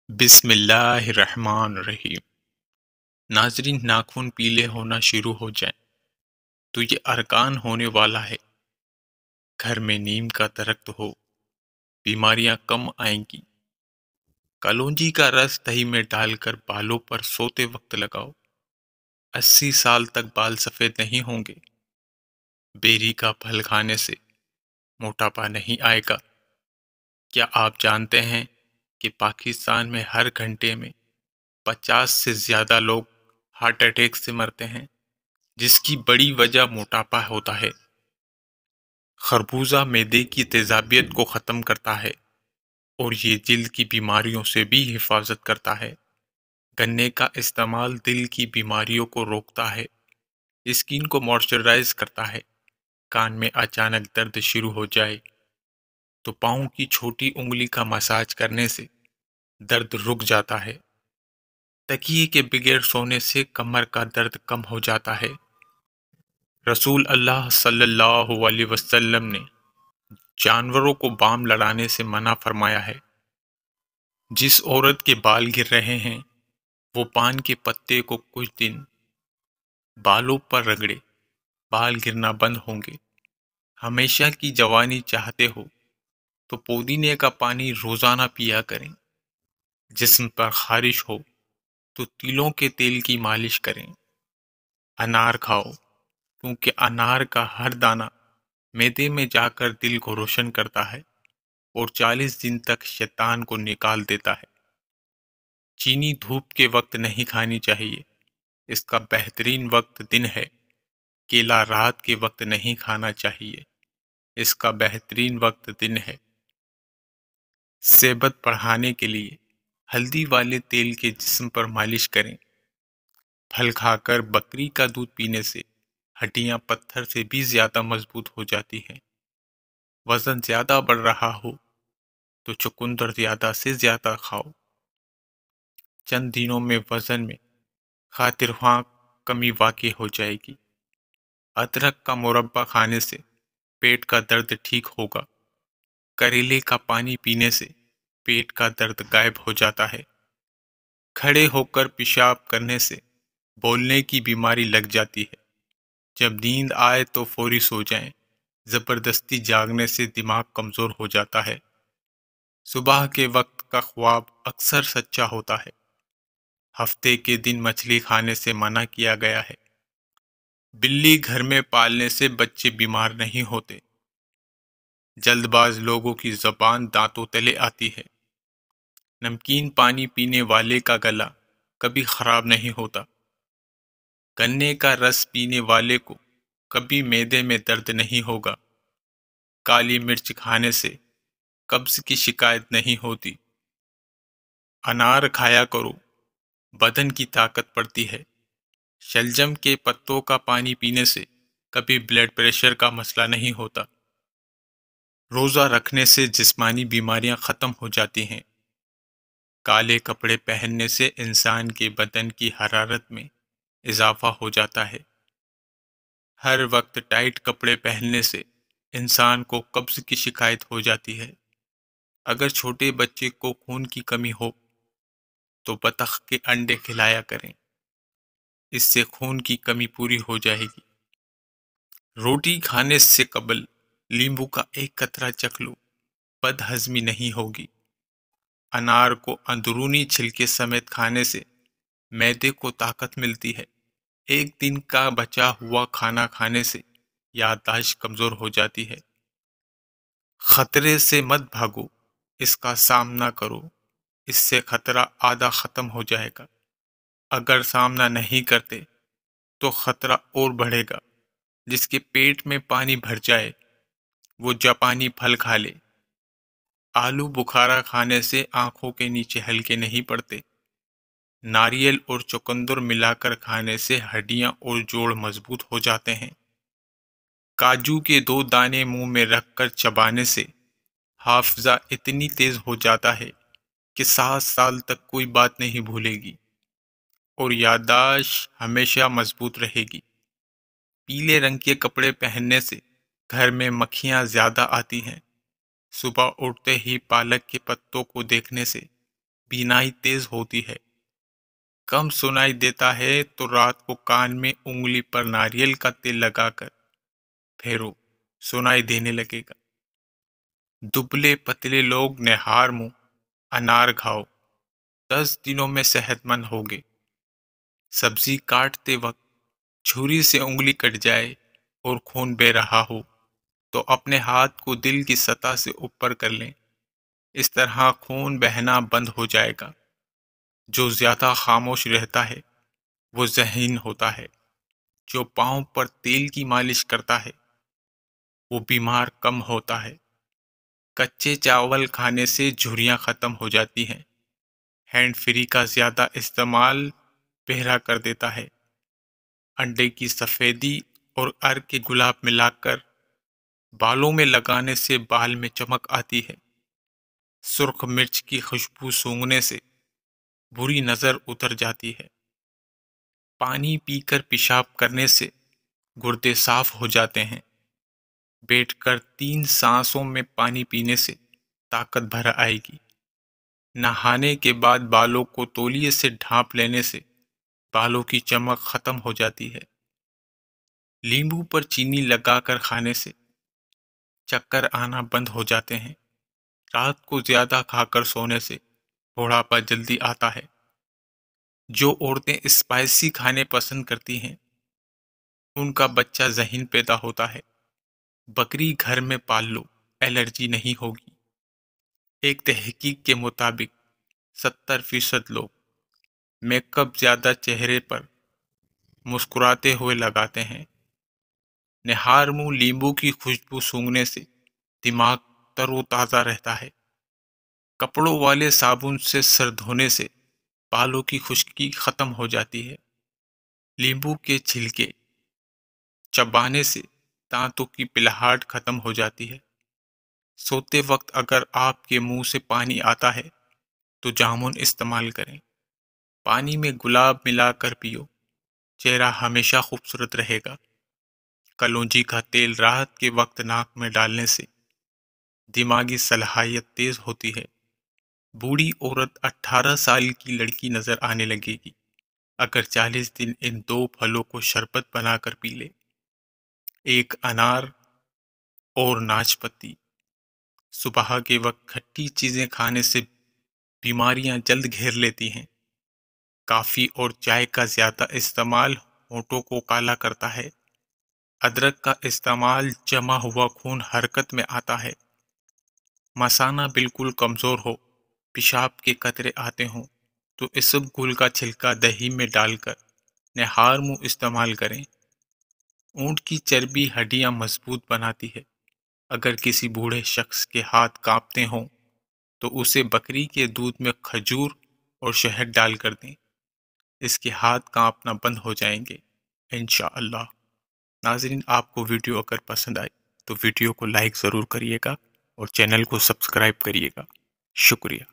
بسم اللہ الرحمن الرحیم۔ ناظرین، ناخن پیلے ہونا شروع ہو جائیں تو یہ ارکان ہونے والا ہے۔ گھر میں نیم کا درخت ہو، بیماریاں کم آئیں گی۔ کلونجی کا رس دہی میں ڈال کر بالوں پر سوتے وقت لگاؤ، 80 سال تک بال سفید نہیں ہوں گے۔ بیری کا پھل کھانے سے موٹاپا نہیں آئے گا۔ کیا آپ جانتے ہیں کہ پاکستان میں ہر گھنٹے میں 50 سے زیادہ لوگ ہارٹ اٹیک سے مرتے ہیں، جس کی بڑی وجہ موٹاپا ہوتا ہے؟ خربوزہ معدے کی تیزابیت کو ختم کرتا ہے اور یہ جلد کی بیماریوں سے بھی حفاظت کرتا ہے۔ گنے کا استعمال دل کی بیماریوں کو روکتا ہے، اسکن کو موئسچرائز کرتا ہے۔ کان میں اچانک درد شروع ہو جائے تو پاؤں کی چھوٹی انگلی کا مساج کرنے سے درد رک جاتا ہے۔ تکیے کے بغیر سونے سے کمر کا درد کم ہو جاتا ہے۔ رسول اللہ صلی اللہ علیہ وسلم نے جانوروں کو بام لڑانے سے منع فرمایا ہے۔ جس عورت کے بال گر رہے ہیں وہ پان کے پتے کو کچھ دن بالوں پر رگڑے، بال گرنا بند ہوں گے۔ ہمیشہ کی جوانی چاہتے ہو تو پودینے کا پانی روزانہ پیا کریں۔ جسم پر خارش ہو تو تیلوں کے تیل کی مالش کریں۔ انار کھاؤ، کیونکہ انار کا ہر دانہ معدے میں جا کر دل کو روشن کرتا ہے اور 40 دن تک شیطان کو نکال دیتا ہے۔ چینی دھوپ کے وقت نہیں کھانی چاہیے، اس کا بہترین وقت دن ہے۔ کیلا رات کے وقت نہیں کھانا چاہیے، اس کا بہترین وقت دن ہے۔ صحت بڑھانے کے لیے ہلدی والے تیل کے جسم پر مالش کریں۔ پھل کھا کر بکری کا دودھ پینے سے ہڈیاں پتھر سے بھی زیادہ مضبوط ہو جاتی ہیں۔ وزن زیادہ بڑھ رہا ہو تو چقندر زیادہ سے زیادہ کھاؤ۔ چند دنوں میں وزن میں خاطرخواہ کمی واقع ہو جائے گی۔ ادرک کا مربع کھانے سے پیٹ کا درد ٹھیک ہوگا۔ کریلے کا پانی پینے سے پیٹ کا درد غائب ہو جاتا ہے۔ کھڑے ہو کر پیشاب کرنے سے بولنے کی بیماری لگ جاتی ہے۔ جب نیند آئے تو فوری سو جائیں، زبردستی جاگنے سے دماغ کمزور ہو جاتا ہے۔ صبح کے وقت کا خواب اکثر سچا ہوتا ہے۔ ہفتے کے دن مچھلی کھانے سے منع کیا گیا ہے۔ بلی گھر میں پالنے سے بچے بیمار نہیں ہوتے۔ جلد باز لوگوں کی زبان دانتوں تلے آتی ہے۔ نمکین پانی پینے والے کا گلا کبھی خراب نہیں ہوتا۔ گنے کا رس پینے والے کو کبھی معدے میں درد نہیں ہوگا۔ کالی مرچ کھانے سے قبض کی شکایت نہیں ہوتی۔ انار کھایا کرو، بدن کی طاقت بڑھتی ہے۔ شلجم کے پتوں کا پانی پینے سے کبھی بلڈ پریشر کا مسئلہ نہیں ہوتا۔ روزہ رکھنے سے جسمانی بیماریاں ختم ہو جاتی ہیں۔ کالے کپڑے پہننے سے انسان کے بدن کی حرارت میں اضافہ ہو جاتا ہے۔ ہر وقت ٹائٹ کپڑے پہننے سے انسان کو قبض کی شکایت ہو جاتی ہے۔ اگر چھوٹے بچے کو خون کی کمی ہو تو بطخ کے انڈے کھلایا کریں، اس سے خون کی کمی پوری ہو جائے گی۔ روٹی کھانے سے قبل لیمبو کا ایک قطرہ چکھ لو، بد ہضمی نہیں ہوگی۔ انار کو اندرونی چھلکے سمیت کھانے سے معدے کو طاقت ملتی ہے۔ ایک دن کا بچا ہوا کھانا کھانے سے یادداشت کمزور ہو جاتی ہے۔ خطرے سے مت بھاگو، اس کا سامنا کرو، اس سے خطرہ آدھا ختم ہو جائے گا۔ اگر سامنا نہیں کرتے تو خطرہ اور بڑھے گا۔ جس کے پیٹ میں پانی بھر جائے وہ جاپانی پھل کھا لے۔ آلو بخارا کھانے سے آنکھوں کے نیچے ہلکے نہیں پڑتے۔ ناریل اور چقندر ملا کر کھانے سے ہڈیاں اور جوڑ مضبوط ہو جاتے ہیں۔ کاجو کے 2 دانے منہ میں رکھ کر چبانے سے حافظہ اتنی تیز ہو جاتا ہے کہ 7 سال تک کوئی بات نہیں بھولے گی اور یادداشت ہمیشہ مضبوط رہے گی۔ پیلے رنگ کے کپڑے پہننے سے گھر میں مکھیاں زیادہ آتی ہیں۔ صبح اٹھتے ہی پالک کے پتوں کو دیکھنے سے بینائی تیز ہوتی ہے، کم سنائی دیتا ہے تو رات کو کان میں انگلی پر ناریل کا تیل لگا کر پھیرو، سنائی دینے لگے گا۔ دبلے پتلے لوگ نہار منہ انار کھاؤ، 10 دنوں میں صحت مند ہوگے۔ سبزی کاٹتے وقت چھری سے انگلی کٹ جائے اور خون بہہ رہا ہو تو اپنے ہاتھ کو دل کی سطح سے اوپر کر لیں، اس طرح خون بہنا بند ہو جائے گا۔ جو زیادہ خاموش رہتا ہے وہ ذہین ہوتا ہے، جو پاؤں پر تیل کی مالش کرتا ہے وہ بیمار کم ہوتا ہے۔ کچے چاول کھانے سے جھریاں ختم ہو جاتی ہیں۔ ہینڈ فری کا زیادہ استعمال بہرا کر دیتا ہے۔ انڈے کی سفیدی اور ار کے گلاب ملا کر بالوں میں لگانے سے بال میں چمک آتی ہے۔ سرخ مرچ کی خوشبو سونگھنے سے بری نظر اتر جاتی ہے۔ پانی پی کر پیشاب کرنے سے گردے صاف ہو جاتے ہیں۔ بیٹھ کر 3 سانسوں میں پانی پینے سے طاقت بھر آئے گی۔ نہانے کے بعد بالوں کو تولیے سے ڈھانپ لینے سے بالوں کی چمک ختم ہو جاتی ہے۔ لیمبو پر چینی لگا کر کھانے سے چکر آنا بند ہو جاتے ہیں۔ رات کو زیادہ کھا کر سونے سے بڑھاپا جلدی آتا ہے۔ جو عورتیں اسپائسی کھانے پسند کرتی ہیں ان کا بچہ ذہین پیدا ہوتا ہے۔ بکری گھر میں پال لو، الرجی نہیں ہوگی۔ ایک تحقیق کے مطابق 70% لوگ میک اپ زیادہ چہرے پر مسکراتے ہوئے لگاتے ہیں۔ نہار منہ لیمبو کی خوشبو سونگھنے سے دماغ تر و تازہ رہتا ہے۔ کپڑوں والے صابن سے سر دھونے سے بالوں کی خشکی ختم ہو جاتی ہے۔ لیمبو کے چھلکے چبانے سے دانتوں کی پلہاٹ ختم ہو جاتی ہے۔ سوتے وقت اگر آپ کے منہ سے پانی آتا ہے تو جامن استعمال کریں۔ پانی میں گلاب ملا کر پیو، چہرہ ہمیشہ خوبصورت رہے گا۔ کلونجی کا تیل رات کے وقت ناک میں ڈالنے سے دماغی صلاحیت تیز ہوتی ہے۔ بوڑھی عورت 18 سال کی لڑکی نظر آنے لگے گی اگر 40 دن ان 2 پھلوں کو شربت بنا کر پی لے۔ ایک انار اور ناشپاتی۔ صبح کے وقت کھٹی چیزیں کھانے سے بیماریاں جلد گھیر لیتی ہیں۔ کافی اور چائے کا زیادہ استعمال ہونٹوں کو کالا کرتا ہے۔ ادرک کا استعمال جمع ہوا خون حرکت میں آتا ہے۔ مثانہ بالکل کمزور ہو، پیشاب کے قطرے آتے ہوں تو اسب گل کا چھلکا دہی میں ڈال کر نہار منہ استعمال کریں۔ اونٹ کی چربی ہڈیاں مضبوط بناتی ہے۔ اگر کسی بوڑھے شخص کے ہاتھ کانپتے ہوں تو اسے بکری کے دودھ میں کھجور اور شہد ڈال کر دیں، اس کے ہاتھ کانپنا بند ہو جائیں گے انشاءاللہ۔ ناظرین، آپ کو ویڈیو اگر پسند آئے تو ویڈیو کو لائک ضرور کریے گا اور چینل کو سبسکرائب کریے گا۔ شکریہ۔